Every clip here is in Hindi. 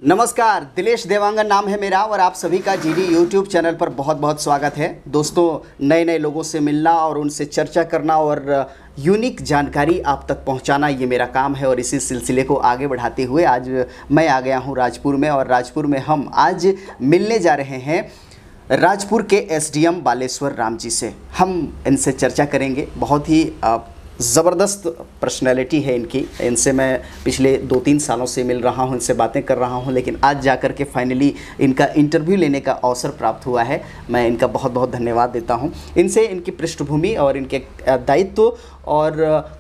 नमस्कार, दिलेश देवांगन नाम है मेरा और आप सभी का जीडी यूट्यूब चैनल पर बहुत बहुत स्वागत है। दोस्तों, नए नए लोगों से मिलना और उनसे चर्चा करना और यूनिक जानकारी आप तक पहुंचाना ये मेरा काम है और इसी सिलसिले को आगे बढ़ाते हुए आज मैं आ गया हूं राजपुर में। और राजपुर में हम आज मिलने जा रहे हैं राजपुर के एसडीएम बालेश्वर राम जी से। हम इनसे चर्चा करेंगे। बहुत ही ज़बरदस्त पर्सनैलिटी है इनकी। इनसे मैं पिछले 2-3 सालों से मिल रहा हूं, इनसे बातें कर रहा हूं, लेकिन आज जाकर के फाइनली इनका इंटरव्यू लेने का अवसर प्राप्त हुआ है। मैं इनका बहुत बहुत धन्यवाद देता हूं। इनसे इनकी पृष्ठभूमि और इनके दायित्व और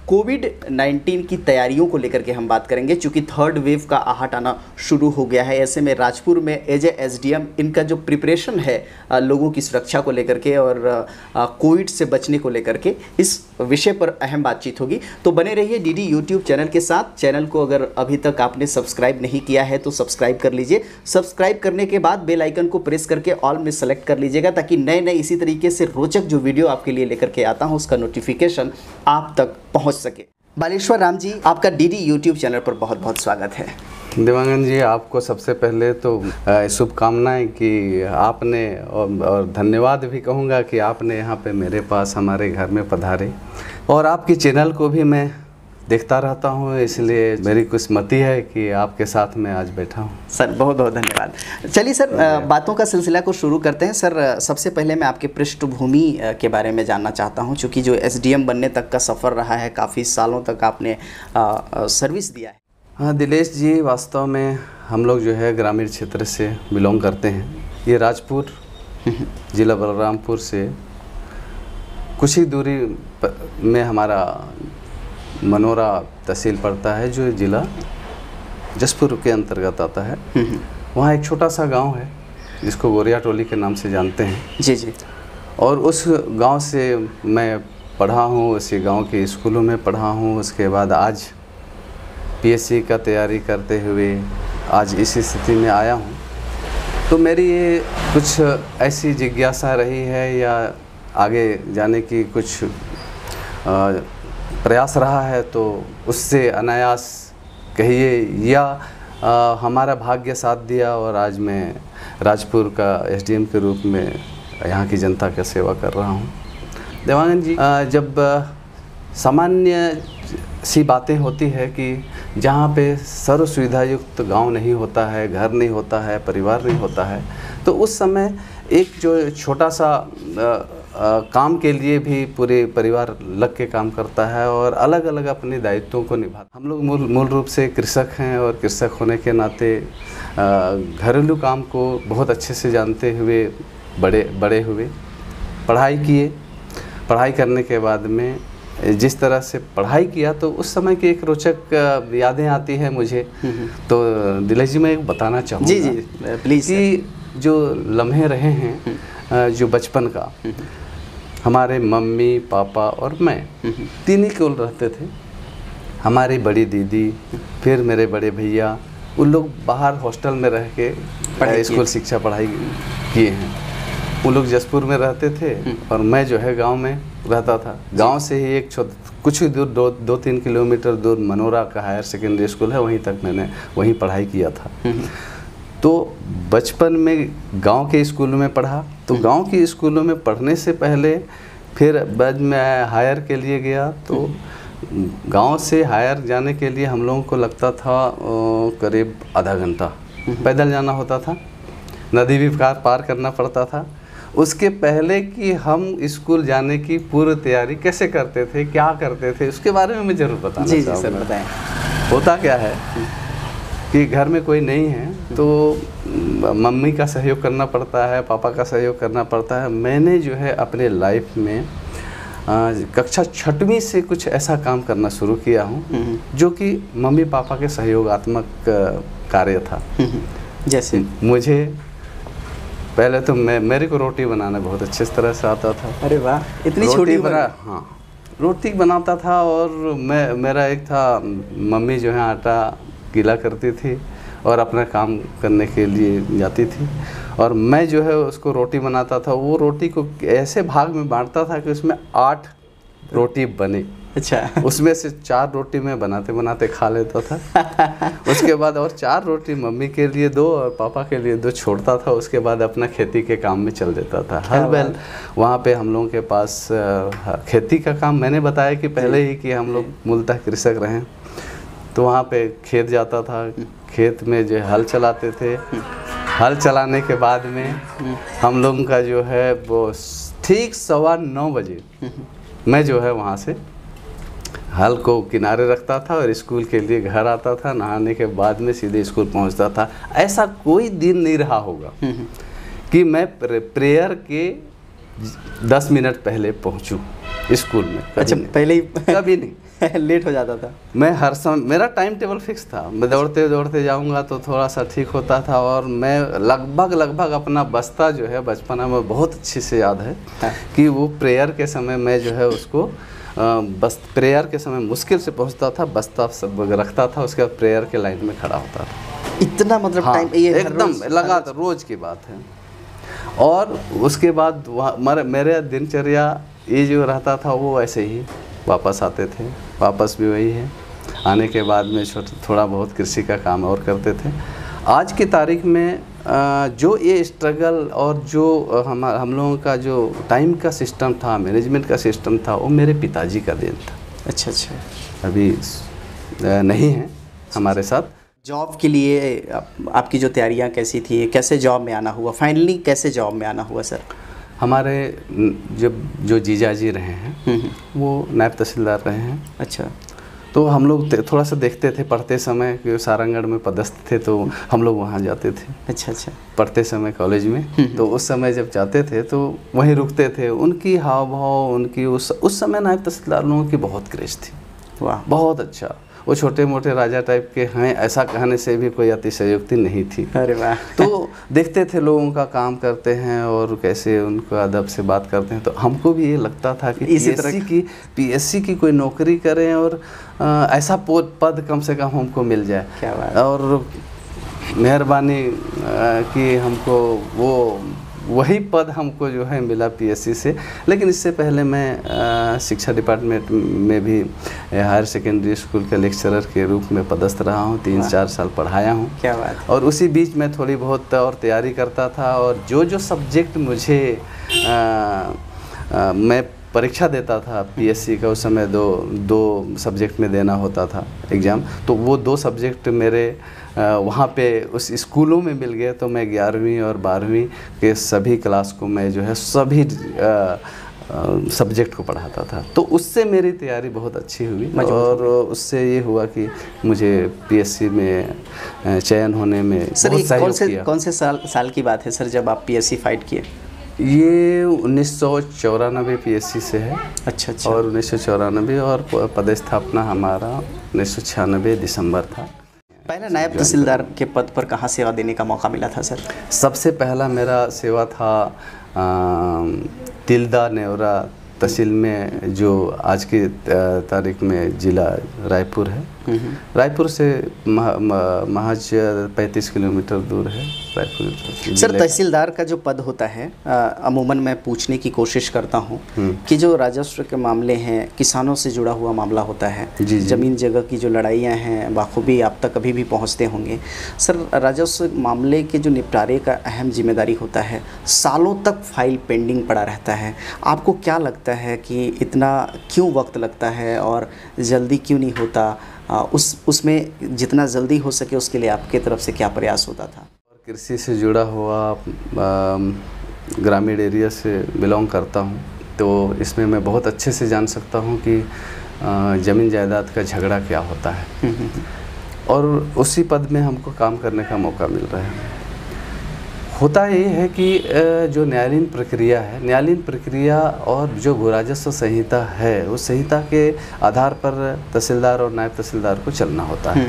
कोविड-19 की तैयारियों को लेकर के हम बात करेंगे। चूँकि थर्ड वेव का आहट आना शुरू हो गया है, ऐसे में राजपुर में एज ए एसडीएम इनका जो प्रिपरेशन है लोगों की सुरक्षा को लेकर के और कोविड से बचने को लेकर के, इस विषय पर अहम बातचीत होगी। तो बने रहिए डीडी यूट्यूब चैनल के साथ। चैनल को अगर अभी तक आपने सब्सक्राइब नहीं किया है तो सब्सक्राइब कर लीजिए। सब्सक्राइब करने के बाद बेल आइकन को प्रेस करके ऑल में सेलेक्ट कर लीजिएगा, ताकि नए नए इसी तरीके से रोचक जो वीडियो आपके लिए लेकर के आता हूँ उसका नोटिफिकेशन आप तक पहुँच सके। बालेश्वर राम जी, आपका डीडी यूट्यूब चैनल पर बहुत बहुत स्वागत है। देवांगन जी, आपको सबसे पहले तो शुभकामनाएं कि आपने और धन्यवाद भी कहूँगा कि आपने यहाँ पे मेरे पास हमारे घर में पधारे। और आपकी चैनल को भी मैं देखता रहता हूँ, इसलिए मेरी किस्मती है कि आपके साथ मैं आज बैठा हूँ। सर बहुत बहुत धन्यवाद। चलिए सर, बातों का सिलसिला को शुरू करते हैं। सर, सबसे पहले मैं आपके पृष्ठभूमि के बारे में जानना चाहता हूँ, चूँकि जो एसडीएम बनने तक का सफ़र रहा है, काफ़ी सालों तक आपने सर्विस दिया है। हाँ दिलेश जी, वास्तव में हम लोग जो है ग्रामीण क्षेत्र से बिलोंग करते हैं। ये राजपुर ज़िला बलरामपुर से कुछ ही दूरी में हमारा मनोरा तहसील पड़ता है, जो ज़िला जसपुर के अंतर्गत आता है। वहाँ एक छोटा सा गांव है जिसको गोरिया टोली के नाम से जानते हैं। जी जी। और उस गांव से मैं पढ़ा हूँ, उसी गांव के स्कूलों में पढ़ा हूँ। उसके बाद आज पीएससी का तैयारी करते हुए आज इसी स्थिति में आया हूँ। तो मेरी ये कुछ ऐसी जिज्ञासा रही है या आगे जाने की कुछ प्रयास रहा है, तो उससे अनायास कहिए या हमारा भाग्य साथ दिया और आज मैं राजपुर का एसडीएम के रूप में यहाँ की जनता की सेवा कर रहा हूँ। देवांगन जी, जब सामान्य सी बातें होती है कि जहाँ पे सर्व सुविधा युक्त गांव नहीं होता है, घर नहीं होता है, परिवार नहीं होता है, तो उस समय एक जो छोटा सा काम के लिए भी पूरे परिवार लग के काम करता है और अलग अलग अपने दायित्वों को निभाता। हम लोग मूल रूप से कृषक हैं और कृषक होने के नाते घरेलू काम को बहुत अच्छे से जानते हुए बड़े हुए, पढ़ाई किए। पढ़ाई करने के बाद में जिस तरह से पढ़ाई किया, तो उस समय की एक रोचक यादें आती हैं मुझे। तो दिलेश जी, मैं एक बताना चाहूँगा। जी जी प्लीज़। कि जो लम्हे रहे हैं जो बचपन का, हमारे मम्मी पापा और मैं तीन ही केवल रहते थे। हमारी बड़ी दीदी, फिर मेरे बड़े भैया, उन लोग बाहर हॉस्टल में रह के स्कूल शिक्षा पढ़ाई किए हैं। वो लोग जसपुर में रहते थे और मैं जो है गांव में रहता था। गांव से ही एक कुछ ही दूर 2-3 किलोमीटर दूर मनोरा का हायर सेकेंडरी स्कूल है, वहीं तक मैंने वहीं पढ़ाई किया था। तो बचपन में गांव के स्कूलों में पढ़ा। तो गांव के स्कूलों में पढ़ने से पहले फिर बाद में हायर के लिए गया। तो गांव से हायर जाने के लिए हम लोगों को लगता था करीब आधा घंटा पैदल जाना होता था, नदी भी पार करना पड़ता था। उसके पहले कि हम स्कूल जाने की पूर्व तैयारी कैसे करते थे, क्या करते थे, उसके बारे में मैं ज़रूर बताना चाहूँगा। जी सर, बताएं। होता क्या है कि घर में कोई नहीं है तो मम्मी का सहयोग करना पड़ता है, पापा का सहयोग करना पड़ता है। मैंने जो है अपने लाइफ में कक्षा 6वीं से कुछ ऐसा काम करना शुरू किया हूँ जो कि मम्मी पापा के सहयोगात्मक कार्य था। जैसे मुझे पहले तो मेरे को रोटी बनाना बहुत अच्छे तरह से आता था। अरे वाह, इतनी छोटी बना। हाँ, रोटी बनाता था। और मेरा एक था, मम्मी जो है आटा गीला करती थी और अपना काम करने के लिए जाती थी और मैं जो है उसको रोटी बनाता था। वो रोटी को ऐसे भाग में बांटता था कि उसमें 8 रोटी बने। अच्छा। उसमें से 4 रोटी मैं बनाते बनाते खा लेता था। उसके बाद और 4 रोटी मम्मी के लिए 2 और पापा के लिए 2 छोड़ता था। उसके बाद अपना खेती के काम में चल देता था। हल बैल वहाँ पे हम लोगों के पास खेती का काम, मैंने बताया कि पहले ही कि हम लोग मूलतः कृषक रहे, तो वहाँ पे खेत जाता था। खेत में जो हल चलाते थे। हल चलाने के बाद में हम लोगों का जो है वो ठीक 9:15 बजे मैं जो है वहाँ से हल को किनारे रखता था और स्कूल के लिए घर आता था। नहाने के बाद में सीधे स्कूल पहुँचता था। ऐसा कोई दिन नहीं रहा होगा कि मैं प्रेयर के 10 मिनट पहले पहुँचूँ स्कूल में। अच्छा, पहले ही कभी नहीं लेट हो जाता था। मैं हर समय, मेरा टाइम टेबल फिक्स था। मैं दौड़ते दौड़ते जाऊंगा तो थोड़ा सा ठीक होता था। और मैं लगभग अपना बस्ता जो है बचपना में बहुत अच्छे से याद है कि वो प्रेयर के समय मैं जो है उसको बस प्रेयर के समय मुश्किल से पहुंचता था, बस्ता सब रखता था, उसके बाद प्रेयर के लाइन में खड़ा होता था। इतना मतलब हाँ, टाइम ये एकदम लगा था, रोज़ की बात है। और उसके बाद मेरे दिनचर्या ये जो रहता था वो ऐसे ही वापस आते थे। वापस भी वही है। आने के बाद में थोड़ा बहुत कृषि का काम और करते थे। आज की तारीख में जो ये स्ट्रगल और जो हम लोगों का जो टाइम का सिस्टम था, मैनेजमेंट का सिस्टम था, वो मेरे पिताजी का देन था। अच्छा अच्छा। अभी नहीं है हमारे साथ। जॉब के लिए आपकी जो तैयारियां कैसी थी, कैसे जॉब में आना हुआ, फाइनली कैसे जॉब में आना हुआ सर? हमारे जब जो जीजाजी रहे हैं वो नायब तहसीलदार रहे हैं। अच्छा। तो हम लोग थोड़ा सा देखते थे पढ़ते समय कि सारंगगढ़ में पदस्थ थे, तो हम लोग वहाँ जाते थे। अच्छा अच्छा। पढ़ते समय कॉलेज में तो उस समय जब जाते थे तो वहीं रुकते थे। उनकी हाव भाव, उनकी उस समय नायब तहसीलदार लोगों की बहुत क्रेज थी। वाह, बहुत अच्छा। वो छोटे मोटे राजा टाइप के हैं ऐसा कहने से भी कोई अतिशयोक्ति नहीं थी। अरे वाह। तो देखते थे लोगों का काम करते हैं और कैसे उनको अदब से बात करते हैं, तो हमको भी ये लगता था कि पीएससी की कोई नौकरी करें और ऐसा पद कम से कम हमको मिल जाए। क्या बात। और मेहरबानी कि हमको वही पद हमको जो है मिला पीएससी से। लेकिन इससे पहले मैं शिक्षा डिपार्टमेंट में भी हायर सेकेंडरी स्कूल के लेक्चरर के रूप में पदस्थ रहा हूँ। 3-4 साल पढ़ाया हूँ। क्या बात। और उसी बीच में थोड़ी बहुत और तैयारी करता था। और जो सब्जेक्ट मुझे मैं परीक्षा देता था पीएससी का, उस समय दो सब्जेक्ट में देना होता था एग्ज़ाम, तो वो 2 सब्जेक्ट मेरे वहाँ पे उस स्कूलों में मिल गए। तो मैं 11वीं और 12वीं के सभी क्लास को मैं जो है सभी सब्जेक्ट को पढ़ाता था। तो उससे मेरी तैयारी बहुत अच्छी हुई और उससे ये हुआ कि मुझे पीएससी में चयन होने में सर बहुत सहयोग किया। कौन से साल की बात है सर जब आप पीएससी फाइट किए? ये 1994 पीएससी से है। अच्छा अच्छा। और 1994 और पदस्थापना हमारा 1996 दिसंबर था। पहला नायब तहसीलदार के पद पर कहाँ सेवा देने का मौका मिला था सर? सबसे पहला मेरा सेवा था तिल्दा नेवरा तहसील में, जो आज की तारीख में ज़िला रायपुर है। रायपुर से महज 35 किलोमीटर दूर है रायपुर। सर तहसीलदार का जो पद होता है अमूमन मैं पूछने की कोशिश करता हूँ कि जो राजस्व के मामले हैं, किसानों से जुड़ा हुआ मामला होता है, ज़मीन जगह की जो लड़ाइयाँ हैं बाखूबी आप तक कभी भी पहुँचते होंगे। सर राजस्व मामले के जो निपटारे का अहम जिम्मेदारी होता है, सालों तक फाइल पेंडिंग पड़ा रहता है। आपको क्या लगता है कि इतना क्यों वक्त लगता है और जल्दी क्यों नहीं होता? उसमें जितना जल्दी हो सके उसके लिए आपके तरफ से क्या प्रयास होता था? कृषि से जुड़ा हुआ ग्रामीण एरिया से बिलोंग करता हूँ, तो इसमें मैं बहुत अच्छे से जान सकता हूँ कि ज़मीन जायदाद का झगड़ा क्या होता है। और उसी पद में हमको काम करने का मौका मिल रहा है। होता ये है कि जो न्यायालयीन प्रक्रिया है, न्यायालयीन प्रक्रिया और जो भू राजस्व संहिता है, उस संहिता के आधार पर तहसीलदार और नायब तहसीलदार को चलना होता है।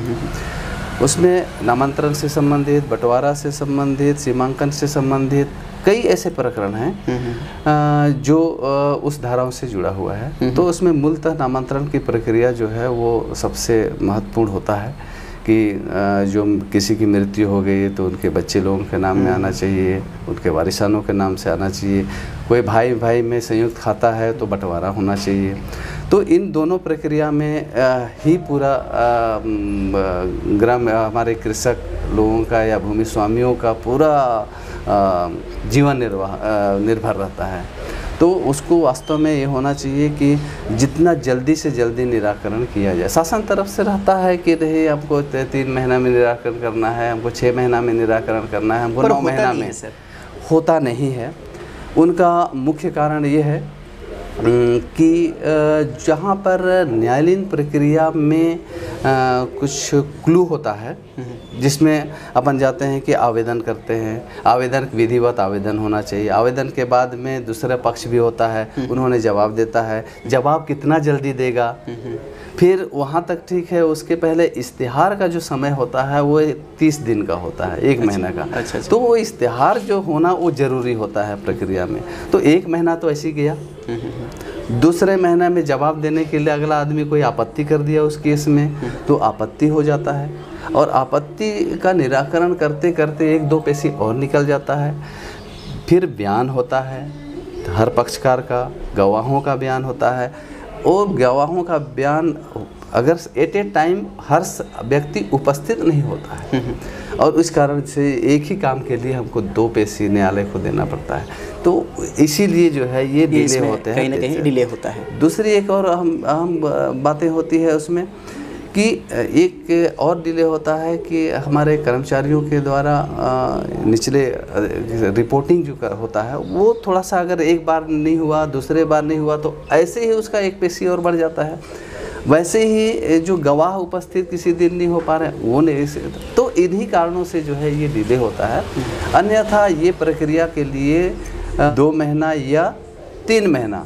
उसमें नामांतरण से संबंधित, बंटवारा से संबंधित, सीमांकन से संबंधित कई ऐसे प्रकरण हैं जो उस धाराओं से जुड़ा हुआ है। तो उसमें मूलतः नामांतरण की प्रक्रिया जो है वो सबसे महत्वपूर्ण होता है कि जो किसी की मृत्यु हो गई तो उनके बच्चे लोगों के नाम में आना चाहिए, उनके वारिसानों के नाम से आना चाहिए। कोई भाई भाई में संयुक्त खाता है तो बंटवारा होना चाहिए। तो इन दोनों प्रक्रिया में ही पूरा ग्राम हमारे कृषक लोगों का या भूमि स्वामियों का पूरा जीवन निर्भर रहता है। तो उसको वास्तव में ये होना चाहिए कि जितना जल्दी से जल्दी निराकरण किया जाए। शासन तरफ से रहता है कि रहे हमको 3 महीना में निराकरण करना है, हमको 6 महीना में निराकरण करना है, हमको 9 महीना में, होता नहीं है। उनका मुख्य कारण ये है कि जहाँ पर न्यायालयीन प्रक्रिया में कुछ क्लू होता है, जिसमें अपन जाते हैं कि आवेदन करते हैं, आवेदन विधिवत आवेदन होना चाहिए, आवेदन के बाद में दूसरा पक्ष भी होता है, उन्होंने जवाब देता है, जवाब कितना जल्दी देगा, फिर वहाँ तक ठीक है, उसके पहले इश्तिहार का जो समय होता है वो 30 दिन का होता है, 1 महीना का। अच्छा। तो वो इश्तिहार जो होना वो ज़रूरी होता है प्रक्रिया में। तो 1 महीना तो ऐसे गया। दूसरे महीने में जवाब देने के लिए अगला आदमी कोई आपत्ति कर दिया उस केस में, तो आपत्ति हो जाता है, और आपत्ति का निराकरण करते करते 1-2 पेशी और निकल जाता है। फिर बयान होता है हर पक्षकार का, गवाहों का बयान होता है, और गवाहों का बयान अगर एट ए टाइम हर व्यक्ति उपस्थित नहीं होता है, और इस कारण से एक ही काम के लिए हमको 2 पेशी न्यायालय को देना पड़ता है। तो इसीलिए जो है ये डिले होते हैं, कहीं ना कहीं डिले होता है। दूसरी एक और अहम बातें होती है उसमें कि एक और डिले होता है कि हमारे कर्मचारियों के द्वारा निचले रिपोर्टिंग जो होता है वो थोड़ा सा अगर एक बार नहीं हुआ, दूसरे बार नहीं हुआ, तो ऐसे ही उसका 1 पेशी और बढ़ जाता है। वैसे ही जो गवाह उपस्थित किसी दिन नहीं हो पा रहे वो नहीं, तो इन्हीं कारणों से जो है ये डिले होता है। अन्यथा ये प्रक्रिया के लिए 2 महीना या 3 महीना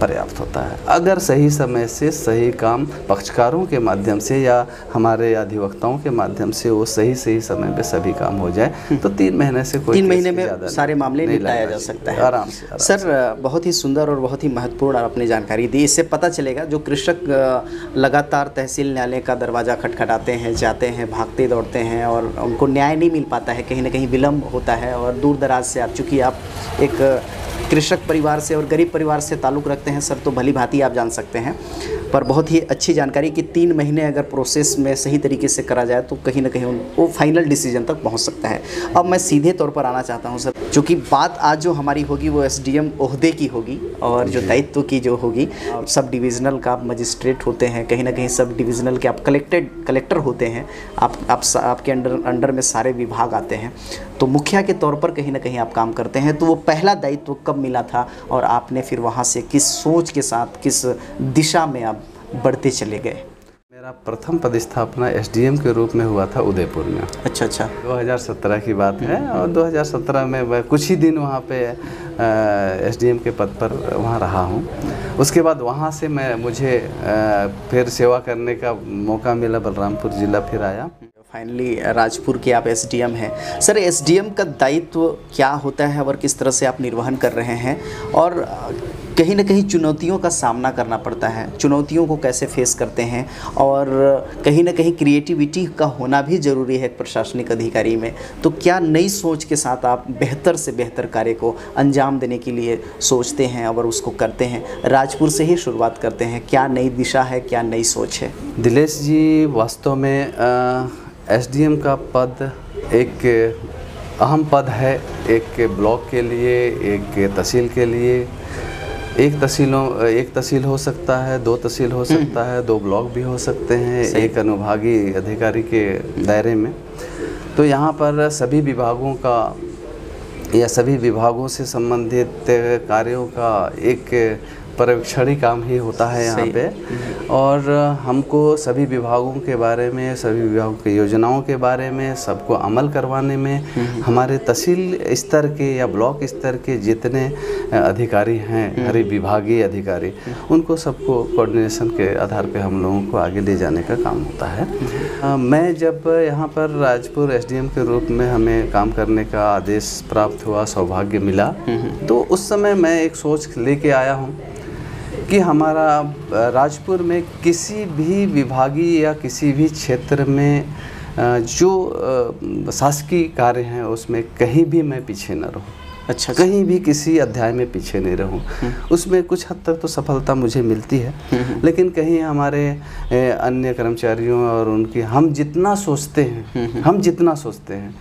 पर्याप्त होता है, अगर सही समय से सही काम पक्षकारों के माध्यम से या हमारे अधिवक्ताओं के माध्यम से वो सही समय पे सभी काम हो जाए, तो 3 महीने से कोई 3 महीने में सारे मामले निपटाया जा सकता है आराम से। सर, बहुत ही सुंदर और बहुत ही महत्वपूर्ण आपने जानकारी दी। इससे पता चलेगा जो कृषक लगातार तहसील न्यायालय का दरवाज़ा खटखटाते हैं, जाते हैं, भागते दौड़ते हैं और उनको न्याय नहीं मिल पाता है, कहीं ना कहीं विलम्ब होता है, और दूर दराज से आप, चूँकि आप एक कृषक परिवार से और गरीब परिवार से ताल्लुक़ रखते हैं सर, तो भली भांति आप जान सकते हैं। पर बहुत ही अच्छी जानकारी कि 3 महीने अगर प्रोसेस में सही तरीके से करा जाए तो कहीं ना कहीं वो फाइनल डिसीजन तक पहुंच सकता है। अब मैं सीधे तौर पर आना चाहता हूं सर, चूँकि बात आज जो हमारी होगी वो SDM ओहदे की होगी, और जो दायित्व की जो होगी, सब डिविज़नल का आप मजिस्ट्रेट होते हैं, कहीं ना कहीं सब डिविज़नल के आप कलेक्टर होते हैं, आपके अंडर में सारे विभाग आते हैं, तो मुखिया के तौर पर कहीं ना कहीं आप काम करते हैं। तो वो पहला दायित्व कब मिला था और आपने फिर वहाँ से किस सोच के साथ, किस दिशा में आप बढ़ते चले गए? मेरा प्रथम पदस्थापना SDM के रूप में हुआ था उदयपुर में। अच्छा। 2017 की बात है, और 2017 में मैं कुछ ही दिन वहाँ पे SDM के पद पर वहाँ रहा हूँ। उसके बाद वहाँ से मुझे फिर सेवा करने का मौका मिला, बलरामपुर ज़िला फिर आया। फाइनली राजपुर के आप SDM हैं। सर, SDM का दायित्व क्या होता है और किस तरह से आप निर्वहन कर रहे हैं, और कहीं ना कहीं चुनौतियों का सामना करना पड़ता है, चुनौतियों को कैसे फेस करते हैं, और कहीं ना कहीं क्रिएटिविटी का होना भी ज़रूरी है प्रशासनिक अधिकारी में। तो क्या नई सोच के साथ आप बेहतर से बेहतर कार्य को अंजाम देने के लिए सोचते हैं और उसको करते हैं? राजपुर से ही शुरुआत करते हैं, क्या नई दिशा है, क्या नई सोच है? दिलेश जी, वास्तव में SDM का पद एक अहम पद है, एक ब्लॉक के लिए, एक तहसील के लिए। एक तहसील हो सकता है, 2 तहसील हो सकता है, 2 ब्लॉक भी हो सकते हैं एक अनुभागीय अधिकारी के दायरे में। तो यहाँ पर सभी विभागों का या सभी विभागों से संबंधित कार्यों का एक पर्यवेक्षणी काम ही होता है यहाँ पे, और हमको सभी विभागों के बारे में, सभी विभागों की योजनाओं के बारे में सबको अमल करवाने में हमारे तहसील स्तर के या ब्लॉक स्तर के जितने अधिकारी हैं, हर विभागीय अधिकारी, उनको सबको कोऑर्डिनेशन के आधार पे हम लोगों को आगे ले जाने का काम होता है। मैं जब यहाँ पर राजपुर SDM के रूप में हमें काम करने का आदेश प्राप्त हुआ, सौभाग्य मिला, तो उस समय मैं एक सोच लेके आया हूँ कि हमारा राजपुर में किसी भी विभागीय या किसी भी क्षेत्र में जो शासकीय कार्य हैं उसमें कहीं भी मैं पीछे न रहूं। अच्छा। कहीं भी किसी अध्याय में पीछे नहीं रहूं। उसमें कुछ हद तक तो सफलता मुझे मिलती है, लेकिन कहीं हमारे अन्य कर्मचारियों और उनकी हम जितना सोचते हैं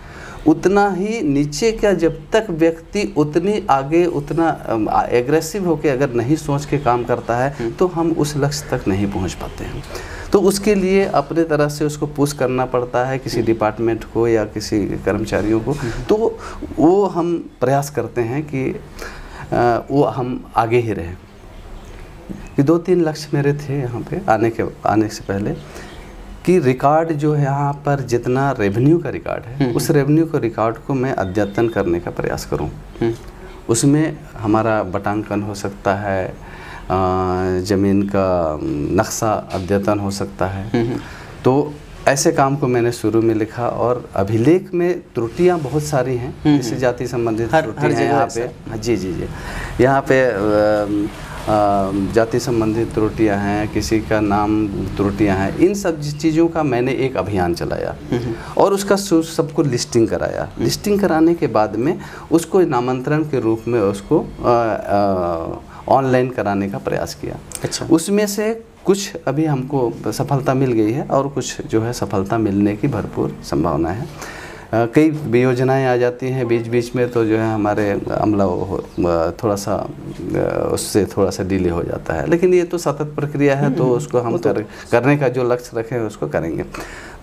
उतना ही नीचे का, जब तक व्यक्ति उतनी आगे उतना एग्रेसिव होकर अगर नहीं सोच के काम करता है तो हम उस लक्ष्य तक नहीं पहुंच पाते हैं। तो उसके लिए अपने तरह से उसको पुश करना पड़ता है, किसी डिपार्टमेंट को या किसी कर्मचारियों को। तो वो हम प्रयास करते हैं कि वो हम आगे ही रहें। कि 2-3 लक्ष्य मेरे थे यहाँ पे आने से पहले, कि रिकॉर्ड जो है यहाँ पर जितना रेवेन्यू का रिकॉर्ड है, उस रेवेन्यू का रिकॉर्ड को मैं अद्यतन करने का प्रयास करूँ। उसमें हमारा बटांकन हो सकता है, ज़मीन का नक्शा अद्यतन हो सकता है। तो ऐसे काम को मैंने शुरू में लिखा, और अभिलेख में त्रुटियां बहुत सारी हैं, जैसे जाति संबंधित त्रुटियां हैं यहाँ पे। जी यहाँ पे जाति संबंधित त्रुटियां हैं, किसी का नाम त्रुटियां हैं। इन सब चीज़ों का मैंने एक अभियान चलाया और उसका सबको लिस्टिंग कराया। लिस्टिंग कराने के बाद में उसको नामांतरण के रूप में उसको ऑनलाइन कराने का प्रयास किया। अच्छा। उसमें से कुछ अभी हमको सफलता मिल गई है और कुछ जो है सफलता मिलने की भरपूर संभावना है। कई योजनाएं आ जाती हैं बीच बीच में, तो जो है हमारे अमला थोड़ा सा उससे थोड़ा सा डिले हो जाता है, लेकिन ये तो सतत प्रक्रिया है, तो उसको हम करने का जो लक्ष्य रखे हैं उसको करेंगे।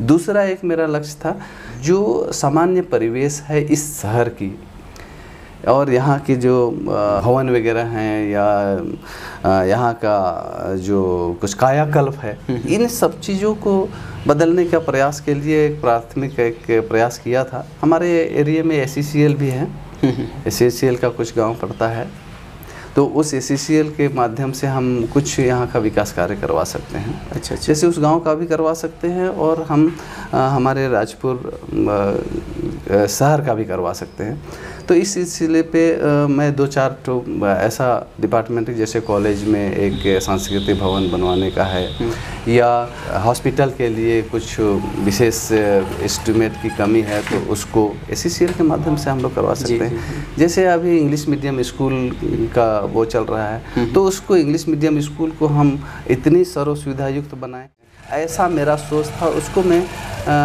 दूसरा एक मेरा लक्ष्य था, जो सामान्य परिवेश है इस शहर की और यहाँ की जो भवन वगैरह हैं या यहाँ का जो कुछ कायाकल्प है, इन सब चीज़ों को बदलने का प्रयास के लिए एक प्राथमिक एक प्रयास किया था। हमारे एरिया में SCCL भी है, SCCL का कुछ गांव पड़ता है, तो उस SCCL के माध्यम से हम कुछ यहाँ का विकास कार्य करवा सकते हैं। अच्छा। जैसे उस गांव का भी करवा सकते हैं और हम हमारे राजपुर शहर का भी करवा सकते हैं। तो इस सिलसिले पे मैं 2-4 तो ऐसा डिपार्टमेंट, जैसे कॉलेज में एक सांस्कृतिक भवन बनवाने का है, या हॉस्पिटल के लिए कुछ विशेष एस्टिमेट की कमी है तो उसको SCCL के माध्यम से हम लोग करवा सकते हैं। जैसे अभी इंग्लिश मीडियम स्कूल का वो चल रहा है, तो उसको इंग्लिश मीडियम स्कूल को हम इतनी सर्व सुविधा युक्त बनाएं, ऐसा मेरा सोच था। उसको मैं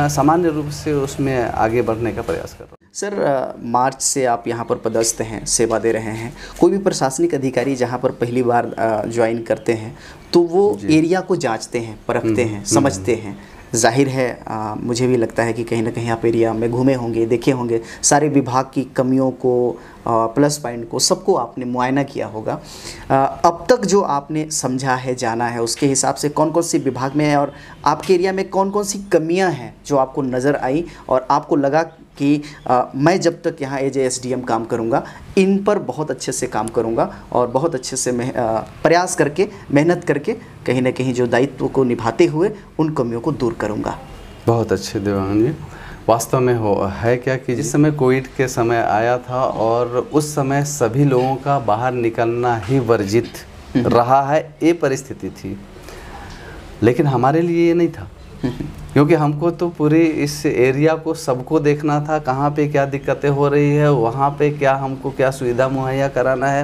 सामान्य रूप से उसमें आगे बढ़ने का प्रयास कर रहा हूँ। सर, मार्च से आप यहाँ पर पदस्थ हैं, सेवा दे रहे हैं। कोई भी प्रशासनिक अधिकारी जहाँ पर पहली बार ज्वाइन करते हैं तो वो एरिया को जांचते हैं, परखते हैं, समझते हैं। जाहिर है मुझे भी लगता है कि कहीं ना कहीं आप एरिया में घूमे होंगे, देखे होंगे, सारे विभाग की कमियों को, प्लस पॉइंट को, सबको आपने मुआयना किया होगा। अब तक जो आपने समझा है, जाना है, उसके हिसाब से कौन कौन सी विभाग में है और आपके एरिया में कौन कौन सी कमियां हैं जो आपको नज़र आई और आपको लगा कि मैं जब तक यहाँ एज SDM काम करूँगा इन पर बहुत अच्छे से काम करूँगा और बहुत अच्छे से प्रयास करके, मेहनत करके कहीं ना कहीं जो दायित्व को निभाते हुए उन कमियों को दूर करूँगा। बहुत अच्छे देवांगन जी, वास्तव में है क्या कि जिस समय कोविड के समय आया था और उस समय सभी लोगों का बाहर निकलना ही वर्जित रहा है, ये परिस्थिति थी। लेकिन हमारे लिए ये नहीं था, क्योंकि हमको तो पूरे इस एरिया को सबको देखना था, कहाँ पे क्या दिक्कतें हो रही है, वहाँ पे क्या हमको क्या सुविधा मुहैया कराना है,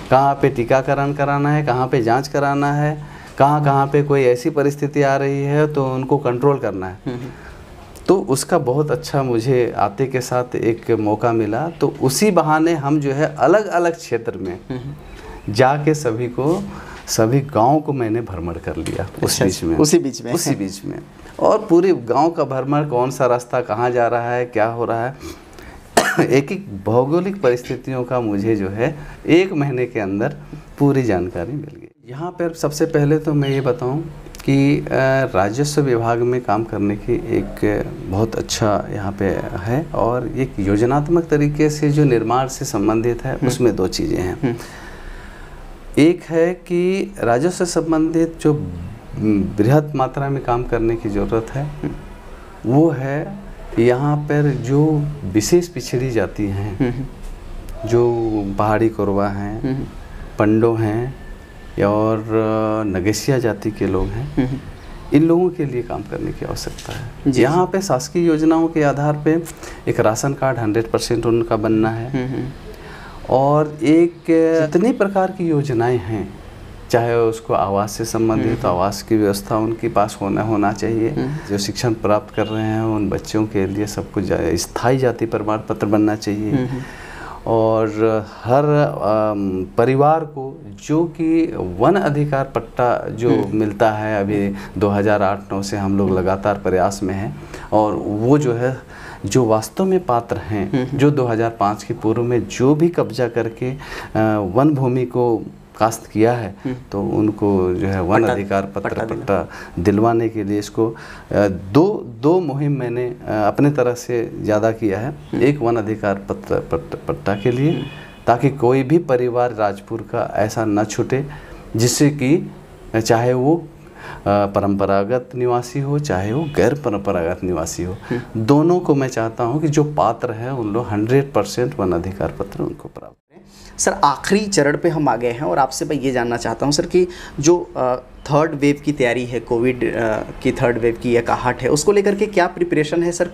कहाँ पे टीकाकरण कराना है, कहाँ पे जांच कराना है, कहाँ पे कोई ऐसी परिस्थिति आ रही है तो उनको कंट्रोल करना है। तो उसका बहुत अच्छा मुझे आते के साथ एक मौका मिला। तो उसी बहाने हम जो है अलग अलग क्षेत्र में जाके सभी गांव को मैंने भ्रमण कर लिया उसी बीच में और पूरे गांव का भ्रमण, कौन सा रास्ता कहाँ जा रहा है, क्या हो रहा है, एक एक भौगोलिक परिस्थितियों का मुझे जो है 1 महीने के अंदर पूरी जानकारी मिल गई। यहाँ पर सबसे पहले तो मैं ये बताऊँ कि राजस्व विभाग में काम करने की एक बहुत अच्छा यहाँ पे है और एक योजनात्मक तरीके से जो निर्माण से संबंधित है उसमें 2 चीज़ें हैं। एक है कि राजस्व से संबंधित जो बृहद मात्रा में काम करने की ज़रूरत है वो है यहाँ पर जो विशेष पिछड़ी जाति हैं, जो पहाड़ी कोरवा हैं, पंडो हैं और नगेशिया जाति के लोग हैं, इन लोगों के लिए काम करने की आवश्यकता है। यहाँ पे शासकीय योजनाओं के आधार पे एक राशन कार्ड 100% उनका बनना है और एक जितनी प्रकार की योजनाएं हैं, चाहे उसको आवास से संबंधित आवास की व्यवस्था उनके पास होना चाहिए। जो शिक्षण प्राप्त कर रहे हैं उन बच्चों के लिए सब कुछ स्थायी जाति प्रमाण पत्र बनना चाहिए। और हर परिवार को जो कि वन अधिकार पट्टा जो मिलता है, अभी 2008-9 से हम लोग लगातार प्रयास में हैं, और वो जो है जो वास्तव में पात्र हैं, जो 2005 के पूर्व में जो भी कब्जा करके वन भूमि को कास्त किया है, तो उनको जो है वन अधिकार पट्टा दिलवाने के लिए इसको दो मुहिम मैंने अपने तरह से ज़्यादा किया है। एक वन अधिकार पट्टा के लिए, ताकि कोई भी परिवार राजपुर का ऐसा न छूटे जिससे कि चाहे वो परंपरागत निवासी हो चाहे वो गैर परंपरागत निवासी हो, दोनों को मैं चाहता हूं कि जो पात्र है उन लोग 100% वन अधिकार पत्र उनको प्राप्त करें। सर, आखिरी चरण पे हम आ गए हैं और आपसे मैं ये जानना चाहता हूं सर कि जो थर्ड वेव की तैयारी है, कोविड की थर्ड वेव की एक आहट है, उसको लेकर के क्या प्रिपरेशन है सर?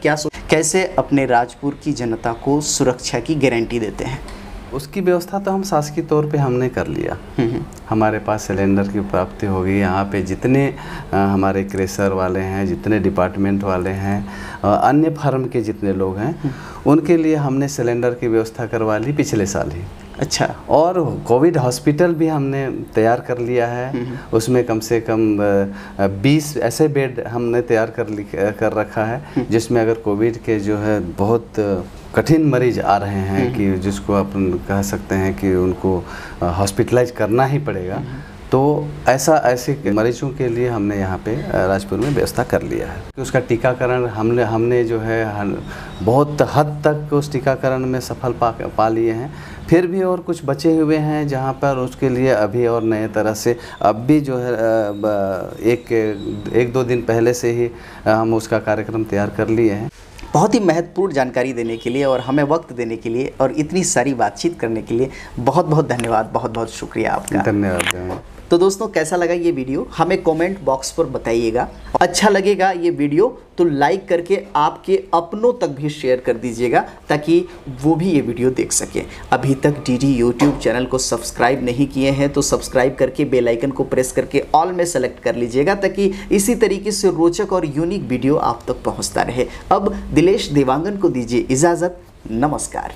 कैसे अपने राजपुर की जनता को सुरक्षा की गारंटी देते हैं? उसकी व्यवस्था तो हम शासकीय तौर पे हमने कर लिया। हमारे पास सिलेंडर की प्राप्ति हो गई। यहाँ पे जितने हमारे क्रेशर वाले हैं, जितने डिपार्टमेंट वाले हैं, अन्य फर्म के जितने लोग हैं, उनके लिए हमने सिलेंडर की व्यवस्था करवा ली पिछले साल ही। अच्छा। और कोविड हॉस्पिटल भी हमने तैयार कर लिया है। उसमें कम से कम 20 ऐसे बेड हमने तैयार कर रखा है, जिसमें अगर कोविड के जो है बहुत कठिन मरीज आ रहे हैं कि जिसको अपन कह सकते हैं कि उनको हॉस्पिटलाइज करना ही पड़ेगा, तो ऐसे मरीजों के लिए हमने यहाँ पे राजपुर में व्यवस्था कर लिया है। उसका टीकाकरण हमने जो है बहुत हद तक उस टीकाकरण में सफल पा लिए हैं। फिर भी और कुछ बचे हुए हैं जहाँ पर उसके लिए अभी और नए तरह से अब भी जो है एक दो दिन पहले से ही हम उसका कार्यक्रम तैयार कर लिए हैं। बहुत ही महत्वपूर्ण जानकारी देने के लिए और हमें वक्त देने के लिए और इतनी सारी बातचीत करने के लिए बहुत बहुत धन्यवाद, बहुत बहुत शुक्रिया आपका। धन्यवाद। तो दोस्तों, कैसा लगा ये वीडियो हमें कमेंट बॉक्स पर बताइएगा। अच्छा लगेगा ये वीडियो तो लाइक करके आपके अपनों तक भी शेयर कर दीजिएगा, ताकि वो भी ये वीडियो देख सकें। अभी तक डीडी यूट्यूब चैनल को सब्सक्राइब नहीं किए हैं तो सब्सक्राइब करके बेल आइकन को प्रेस करके ऑल में सेलेक्ट कर लीजिएगा, ताकि इसी तरीके से रोचक और यूनिक वीडियो आप तक पहुँचता रहे। अब दिलेश देवांगन को दीजिए इजाज़त। नमस्कार।